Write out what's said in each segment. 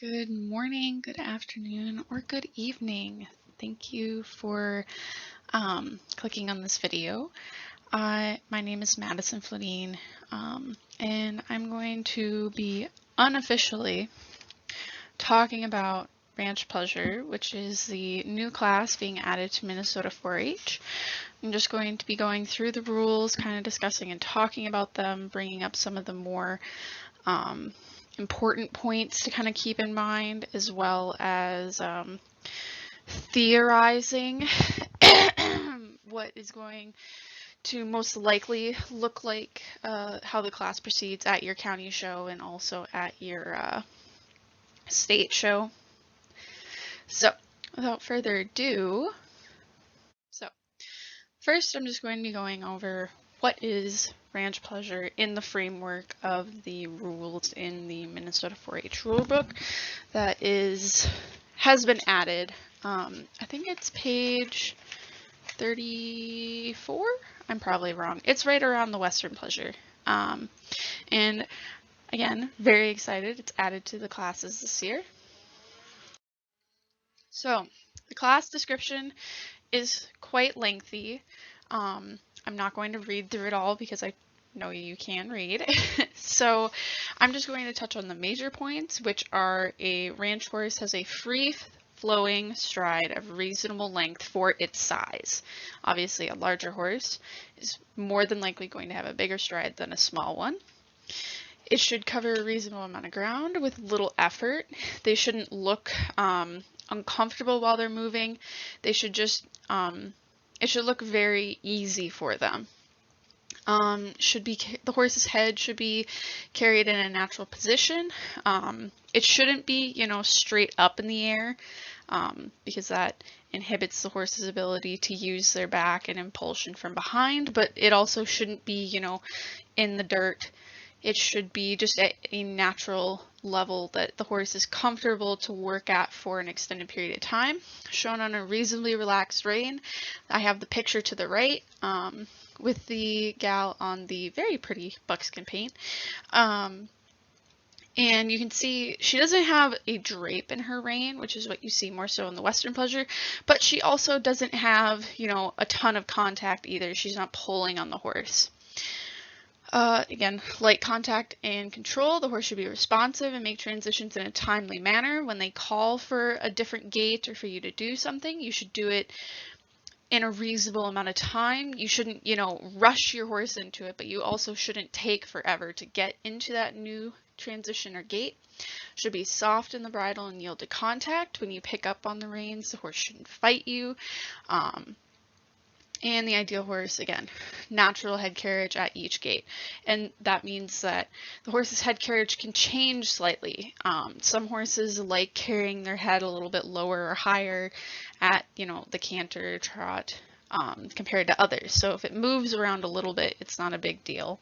Good morning, good afternoon, or good evening. Thank you for clicking on this video. My name is Madison Flodine, and I'm going to be unofficially talking about Ranch Pleasure, which is the new class being added to Minnesota 4-H. I'm just going to be going through the rules, kind of discussing and talking about them, bringing up some of the more important points to kind of keep in mind, as well as theorizing what is going to most likely look like how the class proceeds at your county show and also at your state show. So without further ado, first I'm just going to be going over what is Ranch Pleasure in the framework of the rules in the Minnesota 4-H rulebook that has been added. I think it's page 34. I'm probably wrong. It's right around the Western Pleasure. And again, very excited. It's added to the classes this year. So the class description is quite lengthy. I'm not going to read through it all because I know you can read. So I'm just going to touch on the major points, which are a ranch horse has a free flowing stride of reasonable length for its size. Obviously, a larger horse is more than likely going to have a bigger stride than a small one. It should cover a reasonable amount of ground with little effort. They shouldn't look uncomfortable while they're moving. They should just it should look very easy for them. The horse's head should be carried in a natural position. It shouldn't be, straight up in the air, because that inhibits the horse's ability to use their back and impulsion from behind, but it also shouldn't be, in the dirt. It should be just at a natural level that the horse is comfortable to work at for an extended period of time. Shown on a reasonably relaxed rein. I have the picture to the right with the gal on the very pretty buckskin paint. And you can see she doesn't have a drape in her rein, which is what you see more so in the Western Pleasure, but she also doesn't have, a ton of contact either. She's not pulling on the horse. Again, light contact and control. The horse should be responsive and make transitions in a timely manner. When they call for a different gait or for you to do something, you should do it in a reasonable amount of time. You shouldn't, rush your horse into it, but you also shouldn't take forever to get into that new transition or gait. Should be soft in the bridle and yield to contact. When you pick up on the reins, the horse shouldn't fight you. And the ideal horse, again, natural head carriage at each gait. And that means that the horse's head carriage can change slightly. Some horses like carrying their head a little bit lower or higher at, the canter trot compared to others. So if it moves around a little bit, it's not a big deal.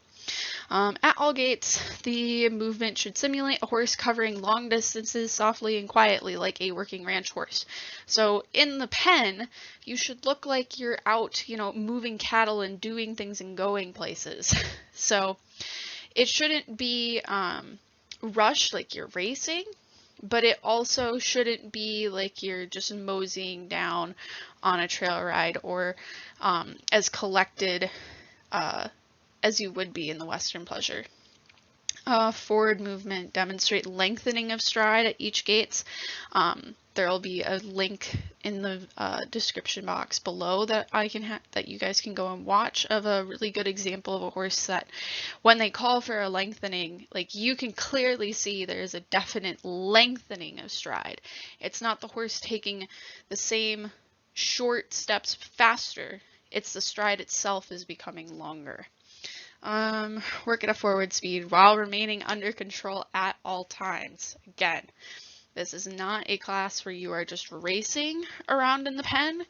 At all gaits, the movement should simulate a horse covering long distances softly and quietly like a working ranch horse. So in the pen, you should look like you're out, moving cattle and doing things and going places. So it shouldn't be rushed like you're racing, but it also shouldn't be like you're just moseying down on a trail ride or as collected as you would be in the Western Pleasure. Forward movement, demonstrate lengthening of stride at each gaits. There will be a link in the description box below that that you guys can go and watch of a really good example of a horse that when they call for a lengthening, like you can clearly see there's a definite lengthening of stride. It's not the horse taking the same short steps faster. It's the stride itself is becoming longer. Work at a forward speed while remaining under control at all times. Again, this is not a class where you are just racing around in the pen.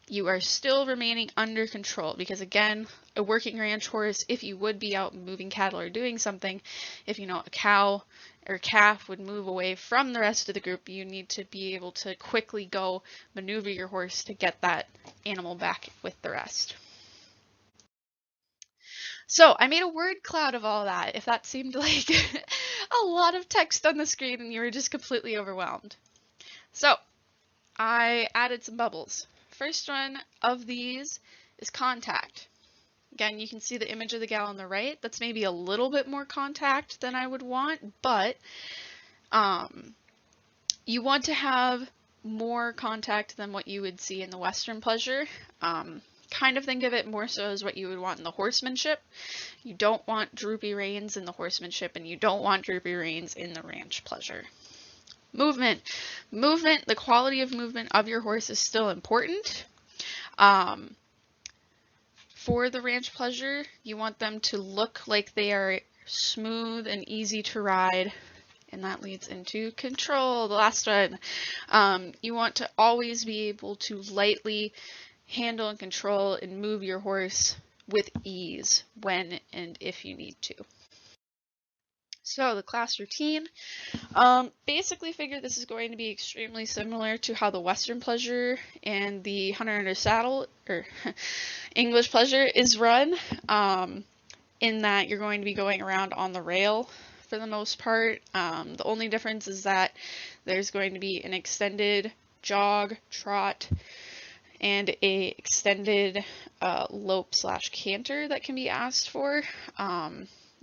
You are still remaining under control because, again, a working ranch horse, if you would be out moving cattle or doing something, if a cow or calf would move away from the rest of the group, you need to be able to quickly go maneuver your horse to get that animal back with the rest. So I made a word cloud of all that, if that seemed like a lot of text on the screen and you were just completely overwhelmed. So I added some bubbles. First one of these is contact. Again, you can see the image of the gal on the right. That's maybe a little bit more contact than I would want, but you want to have more contact than what you would see in the Western pleasure. Kind of think of it more so as what you would want in the horsemanship. You don't want droopy reins in the horsemanship, and you don't want droopy reins in the ranch pleasure. Movement. Movement, the quality of movement of your horse is still important. For the ranch pleasure, you want them to look like they are smooth and easy to ride, and that leads into control, the last one. You want to always be able to lightly handle and control and move your horse with ease when and if you need to. So the class routine, basically figure this is going to be extremely similar to how the Western pleasure and the hunter under saddle or English pleasure is run, in that you're going to be going around on the rail for the most part. The only difference is that there's going to be an extended jog, trot, and a extended lope / canter that can be asked for.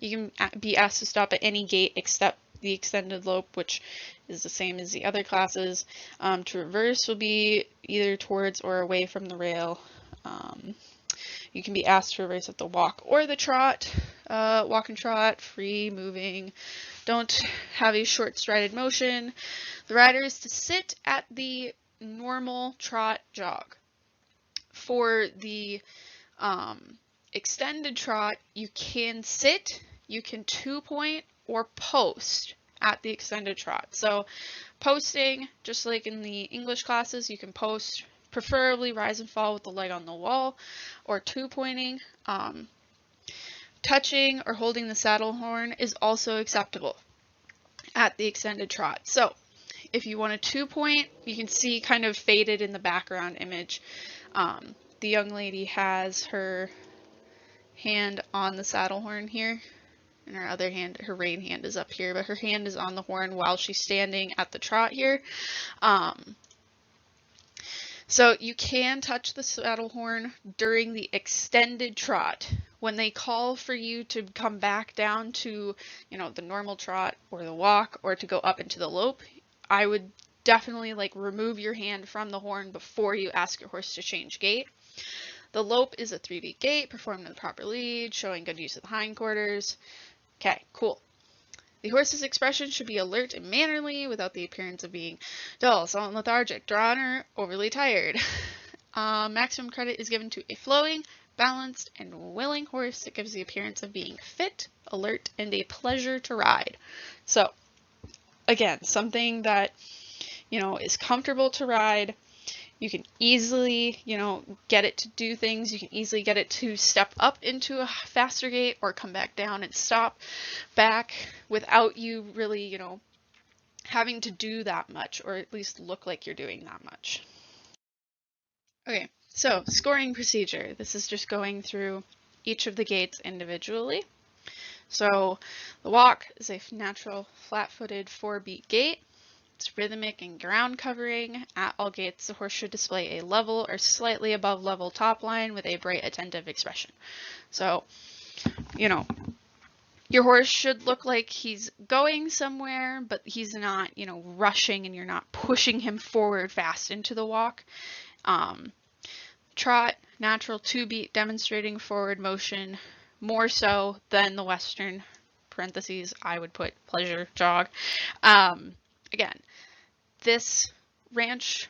You can be asked to stop at any gait except the extended lope, which is the same as the other classes. To reverse will be either towards or away from the rail. You can be asked to reverse at the walk or the trot. Walk and trot, free moving. Don't have a short strided motion. The rider is to sit at the normal trot jog. For the extended trot, you can sit, you can 2-point or post at the extended trot. So posting, just like in the English classes, you can post, preferably rise and fall with the leg on the wall, or 2-pointing. Touching or holding the saddle horn is also acceptable at the extended trot. So if you want a 2-point, you can see kind of faded in the background image. The young lady has her hand on the saddle horn here, and her other hand, her rein hand is up here, but her hand is on the horn while she's standing at the trot here. So you can touch the saddle horn during the extended trot. When they call for you to come back down to, the normal trot or the walk or to go up into the lope, I would definitely remove your hand from the horn before you ask your horse to change gait. The lope is a 3-beat gait performed in the proper lead, showing good use of the hindquarters. Okay, cool. The horse's expression should be alert and mannerly without the appearance of being dull, sullen, lethargic, drawn, or overly tired. Maximum credit is given to a flowing, balanced, and willing horse that gives the appearance of being fit, alert, and a pleasure to ride. So, again, something that, is comfortable to ride. You can easily, get it to do things. You can easily get it to step up into a faster gait or come back down and stop back without you really, having to do that much, or at least look like you're doing that much. Okay, so scoring procedure. This is just going through each of the gaits individually. So the walk is a natural flat-footed 4-beat gait. It's rhythmic and ground covering. At all gaits, the horse should display a level or slightly above level top line with a bright, attentive expression. So, your horse should look like he's going somewhere, but he's not, rushing, and you're not pushing him forward fast into the walk. Trot, natural 2-beat, demonstrating forward motion, more so than the Western, parentheses, I would put pleasure jog. Again, this ranch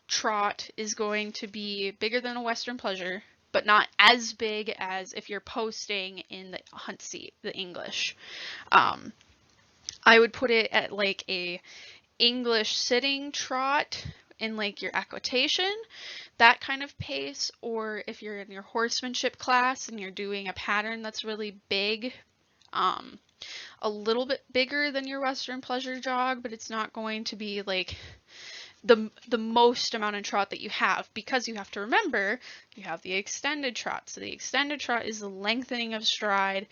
trot is going to be bigger than a Western pleasure, but not as big as if you're posting in the hunt seat, the English. I would put it at a English sitting trot in your equitation, that kind of pace, or if you're in your horsemanship class and you're doing a pattern that's really big, a little bit bigger than your Western pleasure jog, but it's not going to be the most amount of trot that you have, because you have to remember you have the extended trot. So the extended trot is the lengthening of stride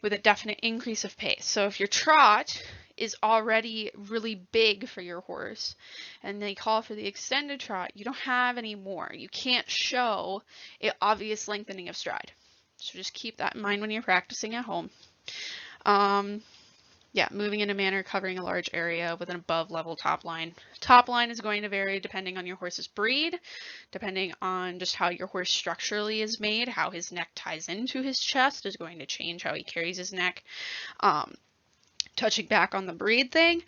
with a definite increase of pace. So if your trot is already really big for your horse and they call for the extended trot, you don't have any more. You can't show an obvious lengthening of stride. So just keep that in mind when you're practicing at home. Yeah, moving in a manner covering a large area with an above level top line. Top line is going to vary depending on your horse's breed, depending on just how your horse structurally is made. How his neck ties into his chest is going to change how he carries his neck. Touching back on the breed thing,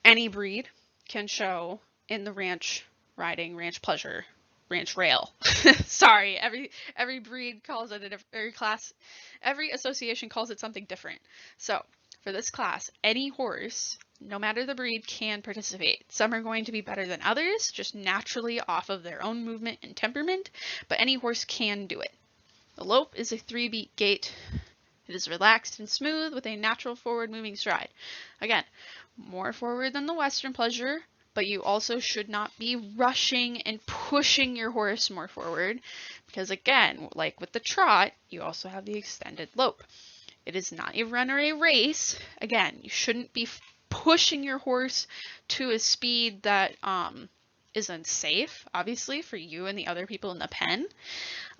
any breed can show in the ranch riding, ranch pleasure, ranch rail. Sorry, every breed calls it a different class. Every association calls it something different. So for this class, any horse, no matter the breed, can participate. Some are going to be better than others, just naturally off of their own movement and temperament, but any horse can do it. The lope is a 3-beat gait. It is relaxed and smooth with a natural forward moving stride. Again, more forward than the Western pleasure, but you also should not be rushing and pushing your horse more forward, because again, like with the trot, you also have the extended lope. It is not a run or a race. Again, you shouldn't be pushing your horse to a speed that is unsafe, obviously, for you and the other people in the pen.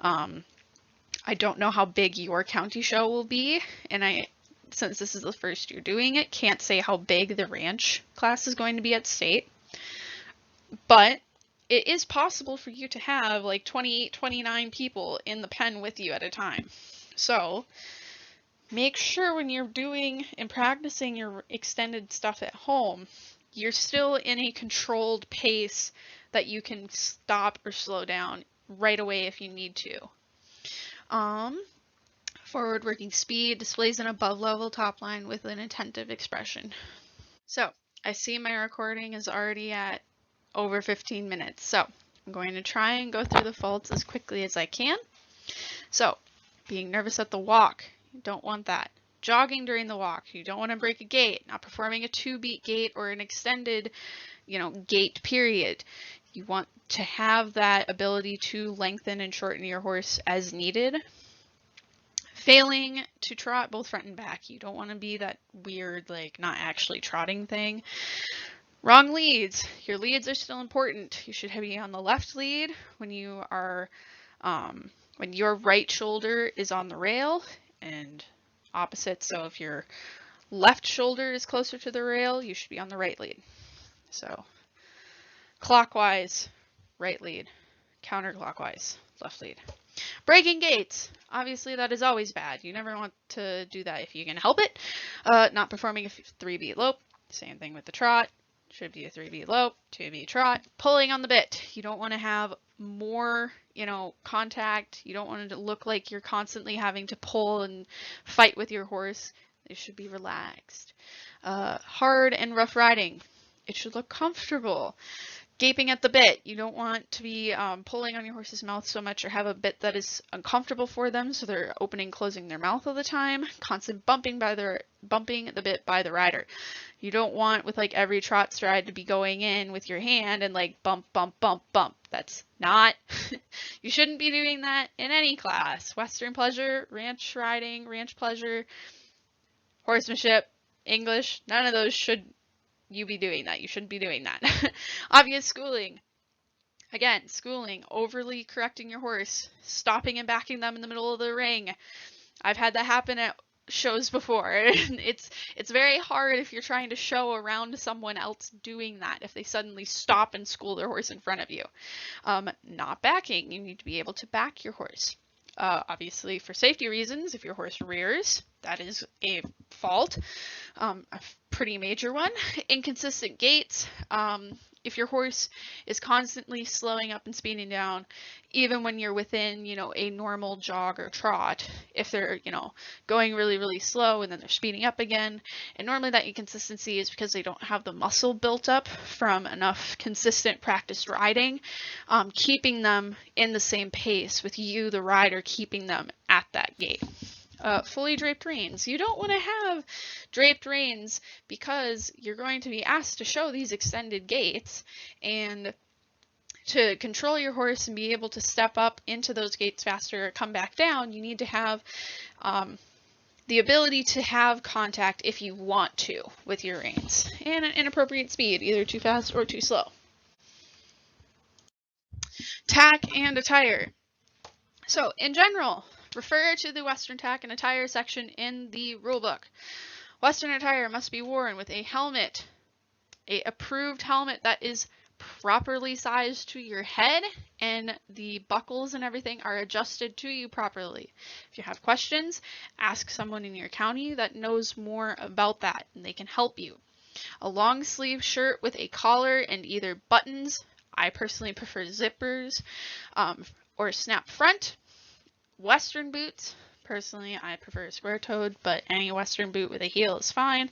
I don't know how big your county show will be, and since this is the first year doing it, can't say how big the ranch class is going to be at state. But it is possible for you to have like 28, 29 people in the pen with you at a time. So make sure when you're doing and practicing your extended stuff at home, you're still in a controlled pace that you can stop or slow down right away if you need to. Forward working speed displays an above level top line with an attentive expression. So I see my recording is already at over 15 minutes. So I'm going to try and go through the faults as quickly as I can. So being nervous at the walk, you don't want that. Jogging during the walk, you don't want to break a gait. Not performing a 2-beat gait or an extended, gait period. You want to have that ability to lengthen and shorten your horse as needed. Failing to trot both front and back. You don't want to be that weird, not actually trotting thing. Wrong leads. Your leads are still important. You should be on the left lead when you are, when your right shoulder is on the rail, and opposite. So if your left shoulder is closer to the rail, you should be on the right lead. So clockwise, right lead. Counterclockwise, left lead. Breaking gaits. Obviously, that is always bad. You never want to do that if you can help it. Not performing a 3-beat lope. Same thing with the trot. Should be a 3-beat lope, 2-beat trot. Pulling on the bit. You don't want to have more, contact. You don't want it to look like you're constantly having to pull and fight with your horse. It should be relaxed. Hard and rough riding. It should look comfortable. Gaping at the bit. You don't want to be pulling on your horse's mouth so much or have a bit that is uncomfortable for them, so they're opening, closing their mouth all the time. Constant bumping the bit by the rider. You don't want with every trot stride to be going in with your hand and bump, bump, bump, bump. That's not, you shouldn't be doing that in any class. Western pleasure, ranch riding, ranch pleasure, horsemanship, English, none of those should you be doing that. You shouldn't be doing that. Obvious schooling. Again, schooling, overly correcting your horse, stopping and backing them in the middle of the ring. I've had that happen at shows before. It's very hard if you're trying to show around someone else doing that, if they suddenly stop and school their horse in front of you. Not backing. You need to be able to back your horse. Obviously, for safety reasons, if your horse rears, that is a fault, a pretty major one. Inconsistent gaits. If your horse is constantly slowing up and speeding down, even when you're within, a normal jog or trot, if they're, going really, really slow and then they're speeding up again, and normally that inconsistency is because they don't have the muscle built up from enough consistent practiced riding, keeping them in the same pace with you, the rider, keeping them at that gait. Fully draped reins. You don't want to have draped reins because you're going to be asked to show these extended gaits, and to control your horse and be able to step up into those gaits faster or come back down, you need to have the ability to have contact if you want to with your reins, and an inappropriate speed, either too fast or too slow. Tack and attire. So in general, refer to the Western tack and attire section in the rulebook. Western attire must be worn with a helmet, a approved helmet that is properly sized to your head, and the buckles and everything are adjusted to you properly. If you have questions, ask someone in your county that knows more about that, and they can help you. A long sleeve shirt with a collar and either buttons, I personally prefer zippers, or snap front. Western boots, personally I prefer square-toed, but any Western boot with a heel is fine.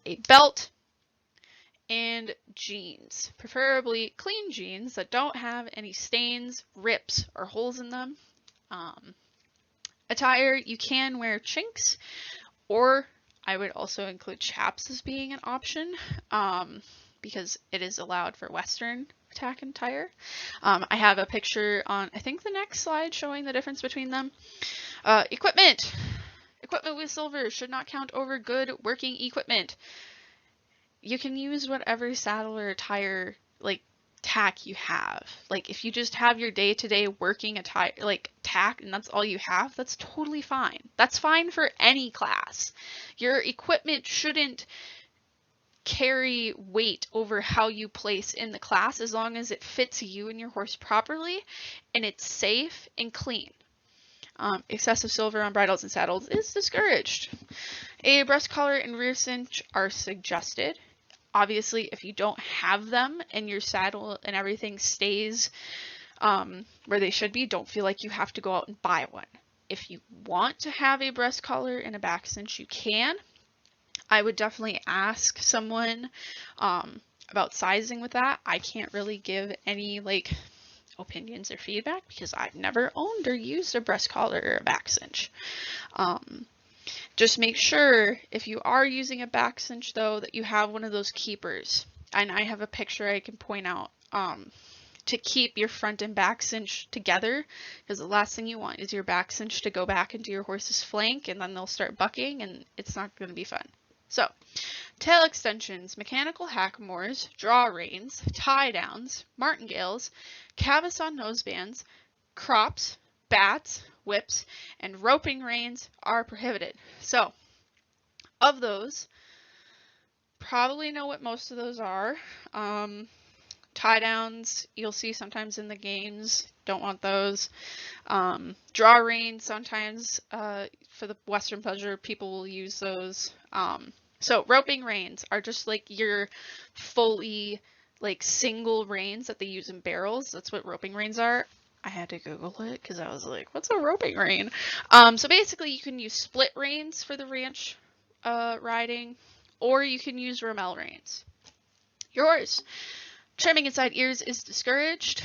A belt, and jeans, preferably clean jeans that don't have any stains, rips, or holes in them. Attire, you can wear chinks, or I would also include chaps as being an option, because it is allowed for Western tack and attire. I have a picture on, I think, the next slide showing the difference between them. Equipment. Equipment with silver should not count over good working equipment. You can use whatever saddle or attire, like, tack you have. Like, if you just have your day-to-day working attire, like, tack, and that's all you have, that's totally fine. That's fine for any class. Your equipment shouldn't carry weight over how you place in the class, as long as it fits you and your horse properly, and it's safe and clean. Excessive silver on bridles and saddles is discouraged. A breast collar and rear cinch are suggested. Obviously, if you don't have them and your saddle and everything stays where they should be, don't feel like you have to go out and buy one. If you want to have a breast collar and a back cinch, you can. I would definitely ask someone about sizing with that. I can't really give any opinions or feedback because I've never owned or used a breast collar or a back cinch. Just make sure if you are using a back cinch, though, that you have one of those keepers. And I have a picture I can point out to keep your front and back cinch together, because the last thing you want is your back cinch to go back into your horse's flank and then they'll start bucking and it's not going to be fun. So, tail extensions, mechanical hackamores, draw reins, tie downs, martingales, cavesson nosebands, crops, bats, whips, and roping reins are prohibited. So, of those, probably know what most of those are. Tie downs, you'll see sometimes in the games, don't want those. Draw reins, sometimes for the Western pleasure, people will use those. So roping reins are just like your fully single reins that they use in barrels. That's what roping reins are. I had to Google it because I was like, what's a roping rein? So basically you can use split reins for the ranch riding, or you can use rommel reins. Yours. Trimming inside ears is discouraged.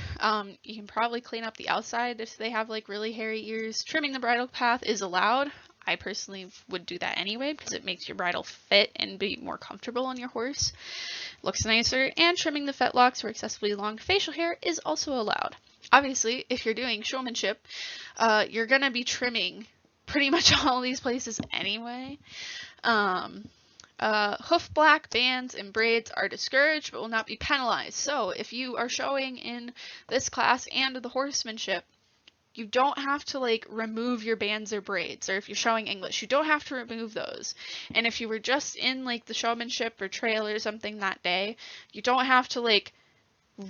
You can probably clean up the outside if they have really hairy ears. Trimming the bridle path is allowed. I personally would do that anyway because it makes your bridle fit and be more comfortable on your horse. Looks nicer. And trimming the fetlocks or excessively long facial hair is also allowed. Obviously, if you're doing showmanship, you're going to be trimming pretty much all these places anyway. Hoof black bands and braids are discouraged but will not be penalized. So if you are showing in this class and the horsemanship, you don't have to remove your bands or braids, or if you're showing English, you don't have to remove those. And if you were just in the showmanship or trail or something that day, you don't have to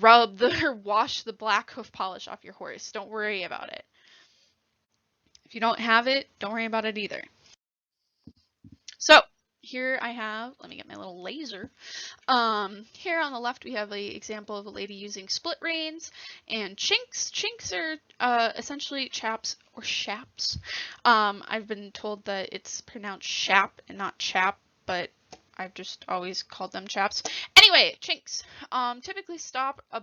rub or wash the black hoof polish off your horse. Don't worry about it. If you don't have it, don't worry about it either. So here I have, let me get my little laser. Here on the left we have an example of a lady using split reins and chinks. Chinks are essentially chaps or shaps. I've been told that it's pronounced shap and not chap, but I've just always called them chaps. Anyway, chinks typically stop a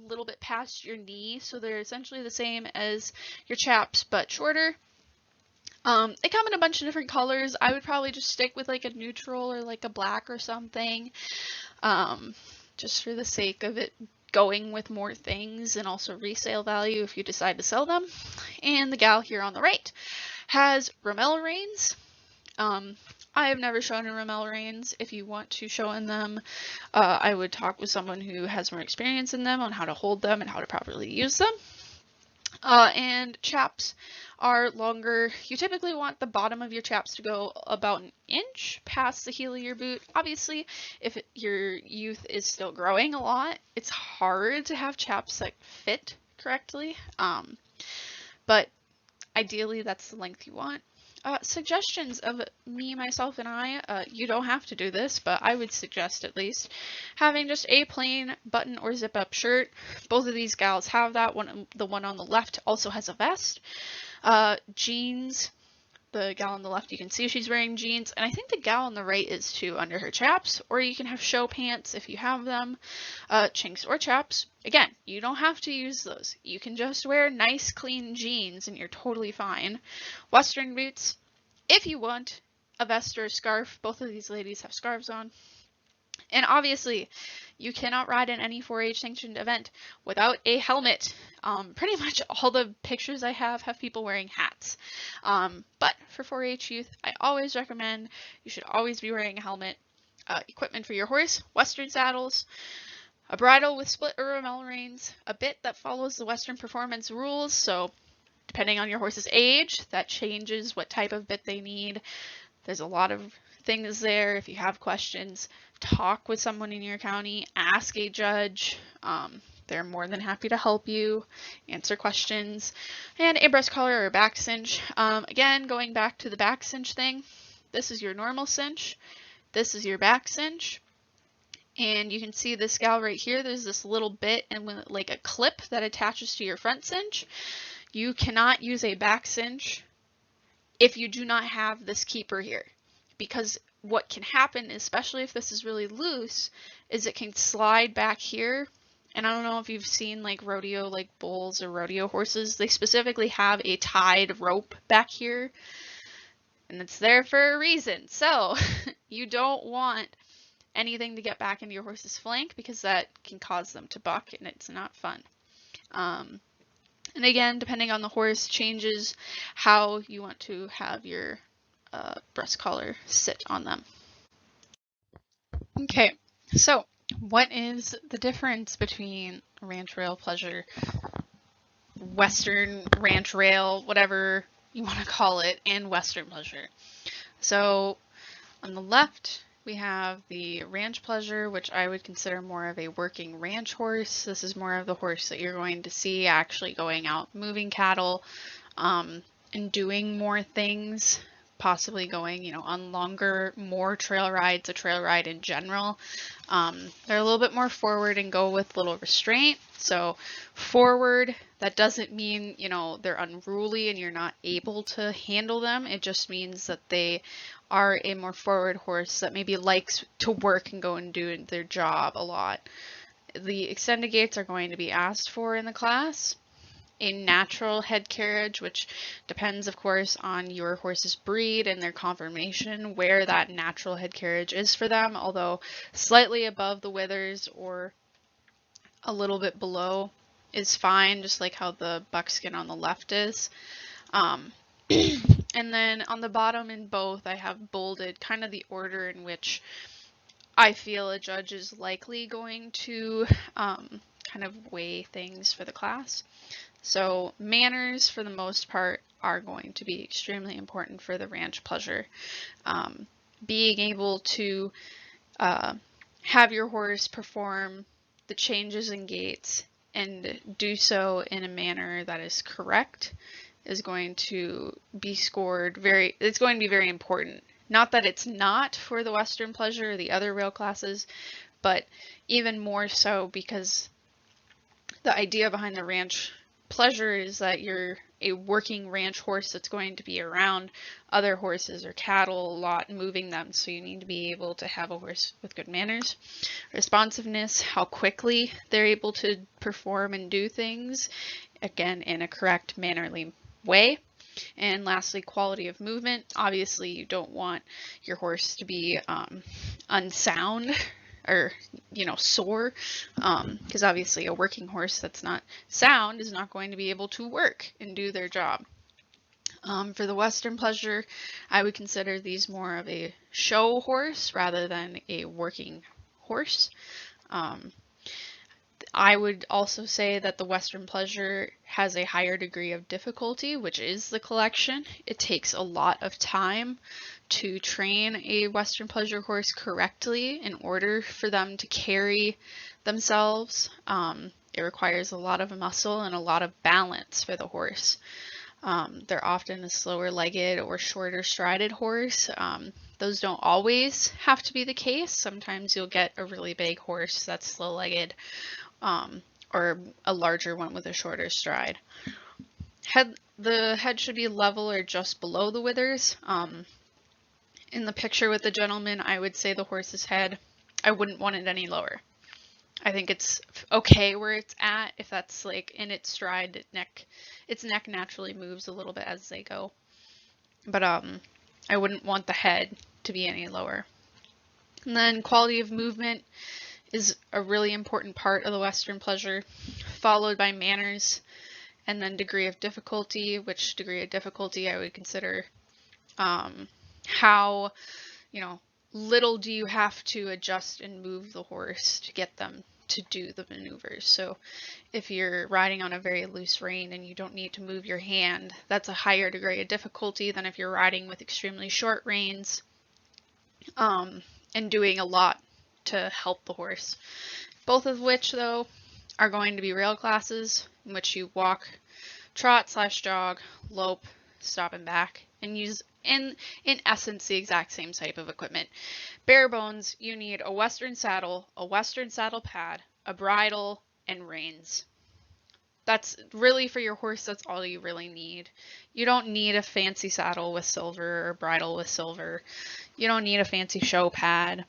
little bit past your knee, so they're essentially the same as your chaps but shorter. They come in a bunch of different colors. I would probably just stick with like a neutral or like a black or something, just for the sake of it going with more things and also resale value if you decide to sell them. And the gal here on the right has Rommel reins. I have never shown in Rommel reins. If you want to show in them, I would talk with someone who has more experience in them on how to hold them and how to properly use them. And chaps are longer. You typically want the bottom of your chaps to go about an inch past the heel of your boot. Obviously, if your youth is still growing a lot, it's hard to have chaps that fit correctly. But ideally, that's the length you want. Suggestions of me, myself, and I, you don't have to do this, but I would suggest at least having just a plain button or zip up shirt. Both of these gals have that. The one on the left also has a vest. Jeans. The gal on the left, you can see she's wearing jeans, and I think the gal on the right is too under her chaps, or you can have show pants if you have them, chinks or chaps. Again, you don't have to use those. You can just wear nice clean jeans and you're totally fine. Western boots, if you want a vest or a scarf. Both of these ladies have scarves on. And obviously, you cannot ride in any 4-H sanctioned event without a helmet. Pretty much all the pictures I have people wearing hats. But for 4-H youth, I always recommend you should always be wearing a helmet. Equipment for your horse, Western saddles, a bridle with split or Rommel reins, a bit that follows the Western performance rules. So depending on your horse's age, that changes what type of bit they need. There's a lot of things there. If you have questions, talk with someone in your county, ask a judge. They're more than happy to help you answer questions. And a breast collar or a back cinch. Again, going back to the back cinch thing, this is your normal cinch. This is your back cinch. And you can see this gal right here, there's this little bit and like a clip that attaches to your front cinch. You cannot use a back cinch if you do not have this keeper here, because what can happen, especially if this is really loose, is it can slide back here. And I don't know if you've seen like rodeo, like bulls or rodeo horses, they specifically have a tied rope back here, and it's there for a reason. So you don't want anything to get back into your horse's flank, because that can cause them to buck and it's not fun. And again, depending on the horse, changes how you want to have your breast collar sit on them. Okay, so what is the difference between ranch rail pleasure, Western ranch rail, whatever you want to call it, and Western pleasure? So on the left, we have the ranch pleasure, which I would consider more of a working ranch horse. This is more of the horse that you're going to see actually going out moving cattle and doing more things, possibly going, on longer, more trail rides, a trail ride in general. They're a little bit more forward and go with little restraint. So forward, that doesn't mean, they're unruly and you're not able to handle them. It just means that they are a more forward horse that maybe likes to work and go and do their job a lot. The extended gaits are going to be asked for in the class. A natural head carriage, which depends, of course, on your horse's breed and their conformation, where that natural head carriage is for them, although slightly above the withers or a little bit below is fine, just like how the buckskin on the left is. And then on the bottom in both, I have bolded kind of the order in which I feel a judge is likely going to kind of weigh things for the class. So manners, for the most part, are going to be extremely important for the ranch pleasure. Being able to have your horse perform the changes in gaits and do so in a manner that is correct is going to be scored it's going to be very important. Not that it's not for the Western pleasure or the other rail classes, but even more so because the idea behind the ranch pleasure is that you're a working ranch horse that's going to be around other horses or cattle a lot, moving them. So you need to be able to have a horse with good manners, responsiveness, how quickly they're able to perform and do things, again, in a correct, mannerly way. And lastly, quality of movement. Obviously, you don't want your horse to be unsound or, sore, because obviously a working horse that's not sound is not going to be able to work and do their job. For the Western Pleasure, I would consider these more of a show horse rather than a working horse. I would also say that the Western Pleasure has a higher degree of difficulty, which is the collection. It takes a lot of time to train a Western Pleasure horse correctly in order for them to carry themselves. It requires a lot of muscle and a lot of balance for the horse. They're often a slower legged or shorter strided horse. Those don't always have to be the case. Sometimes you'll get a really big horse that's slow legged, or a larger one with a shorter stride. The head should be level or just below the withers. In the picture with the gentleman, I would say the horse's head, I wouldn't want it any lower. I think it's okay where it's at. If that's like in its stride, its neck naturally moves a little bit as they go. But I wouldn't want the head to be any lower. And then quality of movement is a really important part of the Western Pleasure, followed by manners, and then degree of difficulty, which degree of difficulty I would consider how, little do you have to adjust and move the horse to get them to do the maneuvers. So if you're riding on a very loose rein and you don't need to move your hand, that's a higher degree of difficulty than if you're riding with extremely short reins and doing a lot to help the horse. Both of which, though, are going to be rail classes in which you walk, trot / jog, lope, stop and back, and use in essence the exact same type of equipment. Bare bones, you need a Western saddle, a Western saddle pad, a bridle, and reins. That's really for your horse, that's all you really need. You don't need a fancy saddle with silver or bridle with silver. You don't need a fancy show pad.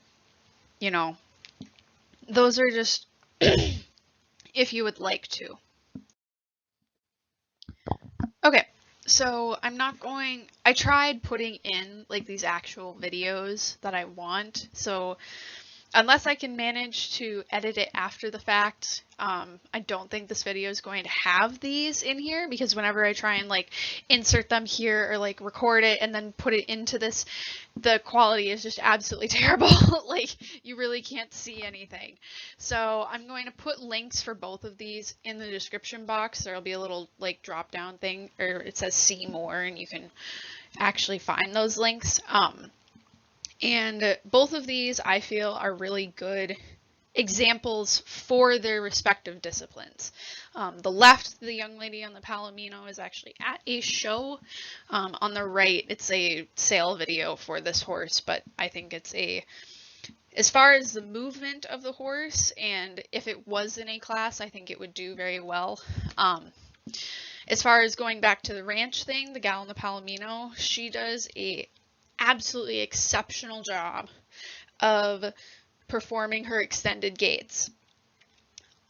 Those are just if you would like to. Okay, so I tried putting in like these actual videos that I want. So unless I can manage to edit it after the fact, I don't think this video is going to have these in here, because whenever I try and like insert them here or like record it and then put it into this, the quality is just absolutely terrible. Like you really can't see anything. So I'm going to put links for both of these in the description box. There'll be a little like drop down thing, or it says see more, and you can actually find those links. And both of these I feel are really good examples for their respective disciplines. The left, the young lady on the Palomino, is actually at a show. On the right, it's a sale video for this horse, but I think it's as far as the movement of the horse, and if it was in a class, I think it would do very well. As far as going back to the ranch thing, the gal on the Palomino, she does a absolutely exceptional job of performing her extended gaits.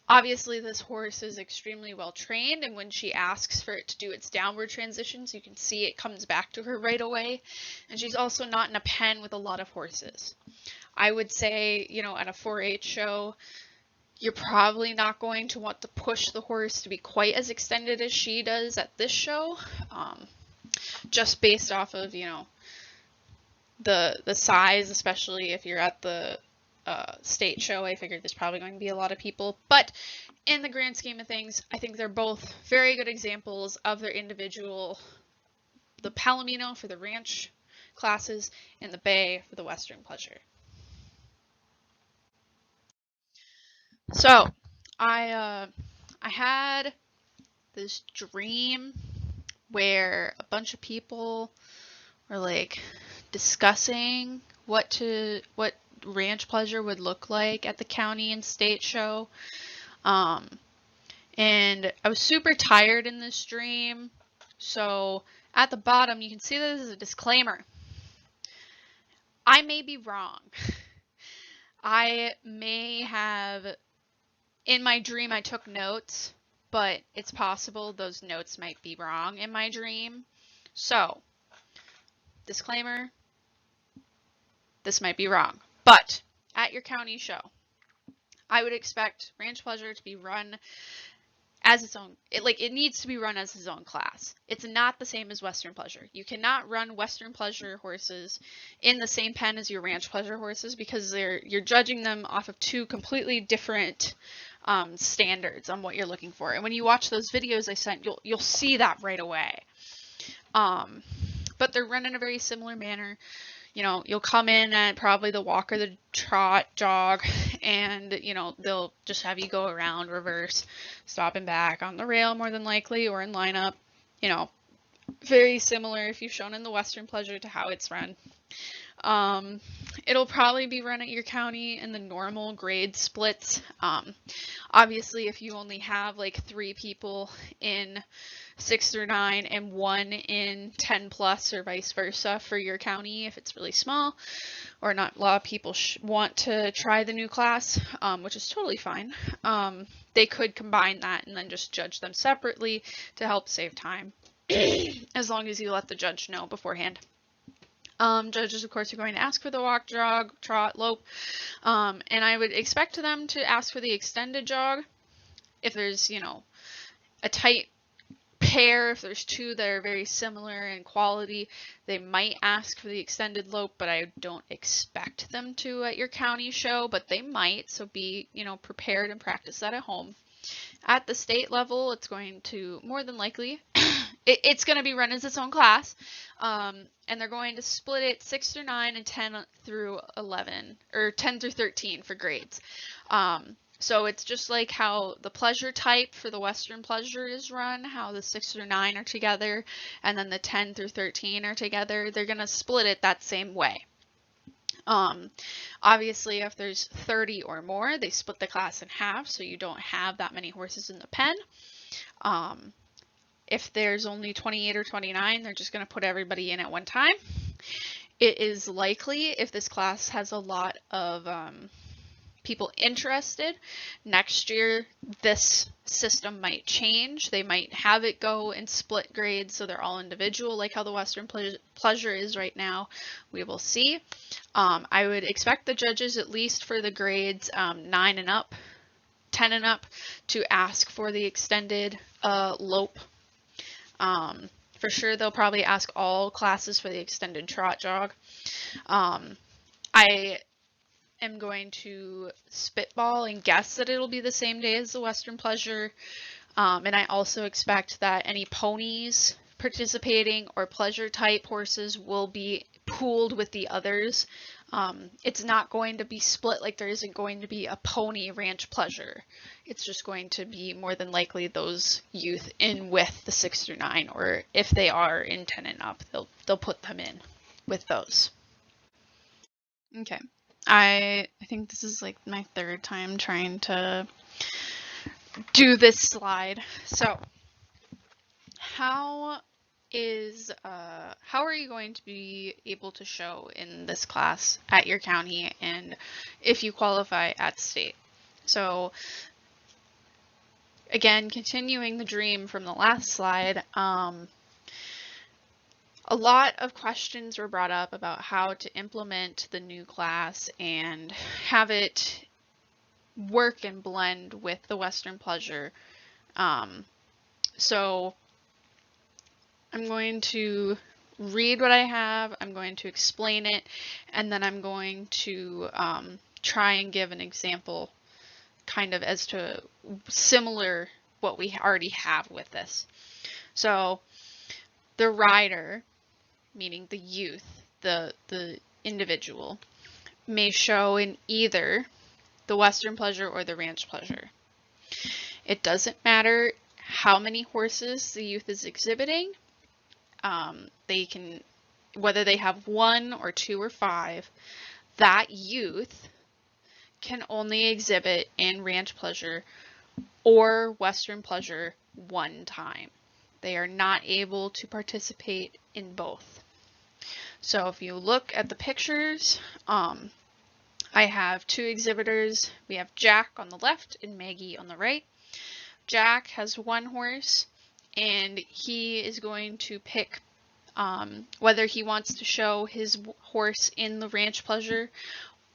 Obviously, this horse is extremely well trained, and when she asks for it to do its downward transitions, you can see it comes back to her right away. And she's also not in a pen with a lot of horses. I would say, at a 4-H show, you're probably not going to want to push the horse to be quite as extended as she does at this show, just based off of, the size, especially if you're at the state show. I figured there's probably going to be a lot of people, but in the grand scheme of things, I think they're both very good examples of their individual, the Palomino for the ranch classes and the Bay for the Western Pleasure. So I had this dream where a bunch of people were like discussing what ranch pleasure would look like at the county and state show. And I was super tired in this dream. So at the bottom, you can see this is a disclaimer. I may be wrong. I may have, in my dream, I took notes, but it's possible those notes might be wrong in my dream. So, disclaimer, this might be wrong, but at your county show, I would expect Ranch Pleasure to be run as its own, it needs to be run as its own class. It's not the same as Western Pleasure. You cannot run Western Pleasure horses in the same pen as your Ranch Pleasure horses because you're judging them off of two completely different standards on what you're looking for. And when you watch those videos I sent, you'll see that right away. But they're run in a very similar manner. You know, you'll come in at probably the walk or the trot jog, and, you know, they'll just have you go around, reverse, stopping back on the rail more than likely, or in lineup. You know, very similar if you've shown in the Western Pleasure to how it's run. It'll probably be run at your county in the normal grade splits. Obviously, if you only have like 3 people in 6 through 9 and 1 in 10 plus or vice versa for your county, if it's really small or not a lot of people want to try the new class, which is totally fine, they could combine that and then just judge them separately to help save time, as long as you let the judge know beforehand. Judges, of course, are going to ask for the walk, jog, trot, lope, and I would expect them to ask for the extended jog. If there's, you know, a tight pair, if there's 2 that are very similar in quality, they might ask for the extended lope, but I don't expect them to at your county show, but they might, so be, you know, prepared and practice that at home. At the state level, it's going to, more than likely, it's going to be run as its own class, and they're going to split it 6 through 9 and 10 through 11, or 10 through 13 for grades. So it's just like how the pleasure type for the Western Pleasure is run, how the 6 through 9 are together, and then the 10 through 13 are together. They're going to split it that same way. Obviously, if there's 30 or more, they split the class in half, so you don't have that many horses in the pen. If there's only 28 or 29, they're just going to put everybody in at one time. It is likely, if this class has a lot of people interested, next year this system might change. They might have it go in split grades so they're all individual, like how the Western Pleasure is right now. We will see. I would expect the judges, at least for the grades 9 and up, 10 and up, to ask for the extended lope. For sure, they'll probably ask all classes for the extended trot jog. I am going to spitball and guess that it'll be the same day as the Western Pleasure. And I also expect that any ponies participating or pleasure type horses will be pooled with the others. It's not going to be split like there isn't going to be a pony Ranch Pleasure. It's just going to be more than likely those youth in with the 6 through 9, or if they are in 10 and up, they'll put them in with those. Okay. I think this is like my 3rd time trying to do this slide. So how are you going to be able to show in this class at your county and if you qualify at state? So again, continuing the dream from the last slide, a lot of questions were brought up about how to implement the new class and have it work and blend with the Western Pleasure. So I'm going to read what I have, I'm going to explain it, and then I'm going to try and give an example kind of as to similar what we already have with this. So the rider, meaning the youth, the individual, may show in either the Western Pleasure or the Ranch Pleasure. It doesn't matter how many horses the youth is exhibiting. They can, whether they have 1 or 2 or 5, that youth can only exhibit in Ranch Pleasure or Western Pleasure 1 time. They are not able to participate in both. So if you look at the pictures, I have 2 exhibitors. We have Jack on the left and Maggie on the right. Jack has 1 horse, and he is going to pick whether he wants to show his horse in the Ranch Pleasure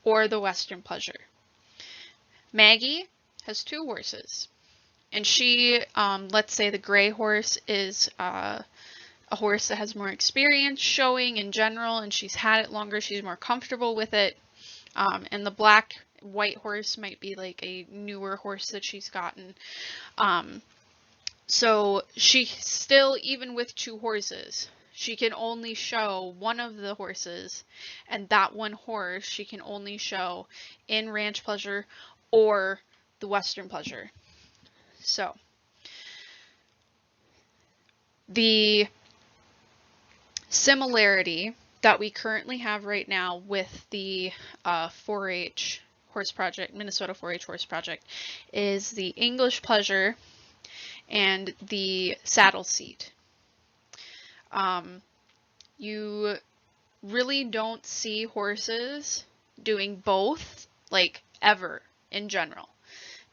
or the Western Pleasure. Maggie has 2 horses, and she, let's say the gray horse is a horse that has more experience showing in general, and she's had it longer, she's more comfortable with it, and the white horse might be like a newer horse that she's gotten. So she still, even with 2 horses, she can only show one of the horses, and that one horse she can only show in Ranch Pleasure or the Western Pleasure. So the similarity that we currently have right now with the 4-H horse project, Minnesota 4-H horse project, is the English Pleasure and the saddle seat. You really don't see horses doing both, like, ever in general,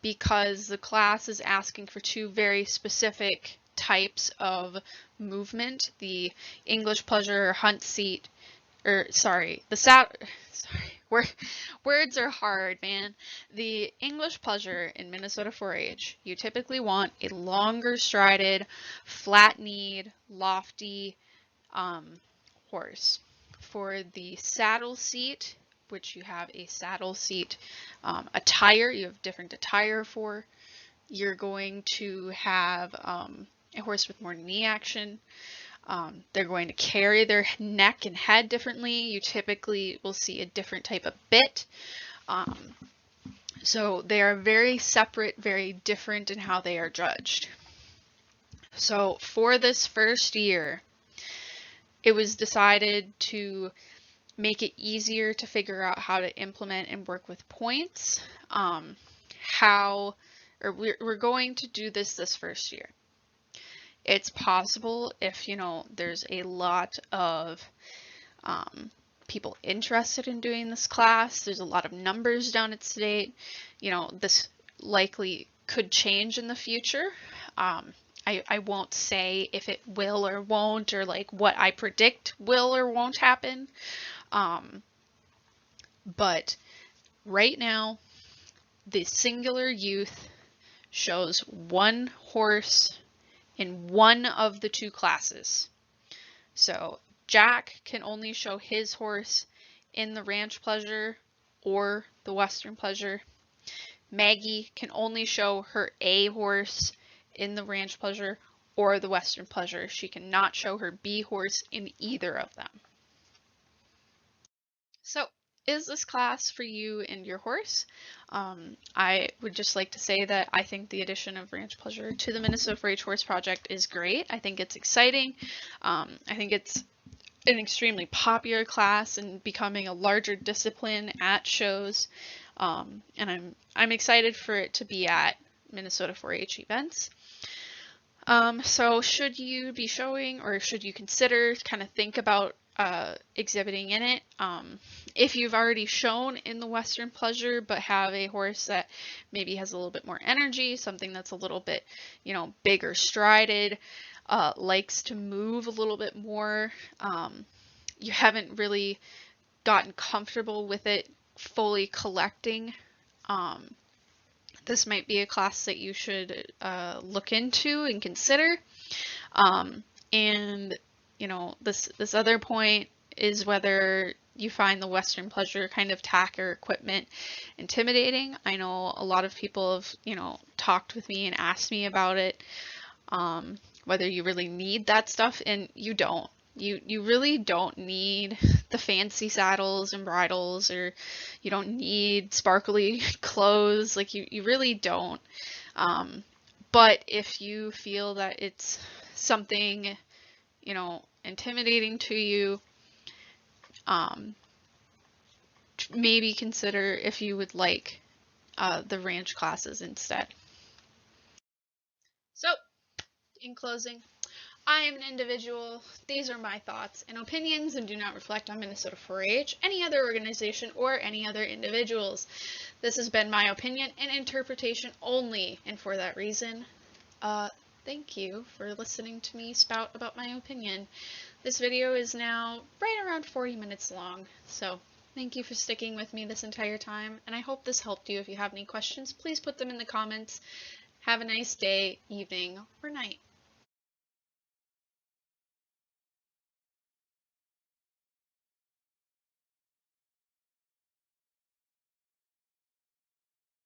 because the class is asking for 2 very specific types of movement. The English Pleasure hunt seat, words are hard, man. The English Pleasure in Minnesota 4-H, you typically want a longer strided, flat-kneed, lofty horse. For the saddle seat, which you have a saddle seat attire, you have different attire for. You're going to have a horse with more knee action. They're going to carry their neck and head differently. You typically will see a different type of bit. So they are very separate, very different in how they are judged. So for this first year, it was decided to make it easier to figure out how to implement and work with points. We're going to do this first year. It's possible if, there's a lot of people interested in doing this class, there's a lot of numbers down at state, this likely could change in the future. I won't say if it will or won't, or like what I predict will or won't happen. But right now, the singular youth shows 1 horse in one of the 2 classes. So Jack can only show his horse in the Ranch Pleasure or the Western Pleasure. Maggie can only show her A horse in the Ranch Pleasure or the Western Pleasure. She cannot show her B horse in either of them. So, is this class for you and your horse? I would just like to say that I think the addition of Ranch Pleasure to the Minnesota 4-H Horse Project is great. I think it's exciting. I think it's an extremely popular class and becoming a larger discipline at shows. And I'm excited for it to be at Minnesota 4-H events. So should you be showing, or should you consider, kind of think about exhibiting in it? If you've already shown in the Western Pleasure but have a horse that maybe has a little bit more energy, something that's a little bit, bigger strided, likes to move a little bit more, you haven't really gotten comfortable with it fully collecting, this might be a class that you should look into and consider. And this other point is whether you find the Western Pleasure kind of tack or equipment intimidating. I know a lot of people have talked with me and asked me about it, whether you really need that stuff, and you don't. You really don't need the fancy saddles and bridles, or you don't need sparkly clothes. Like you really don't. But if you feel that it's something, intimidating to you, maybe consider if you would like the ranch classes instead. So, in closing, I am an individual. These are my thoughts and opinions and do not reflect on Minnesota 4-H, any other organization, or any other individuals. This has been my opinion and interpretation only, and for that reason, thank you for listening to me spout about my opinion. This video is now right around 40 minutes long, so thank you for sticking with me this entire time, and I hope this helped you. If you have any questions, please put them in the comments. Have a nice day, evening, or night.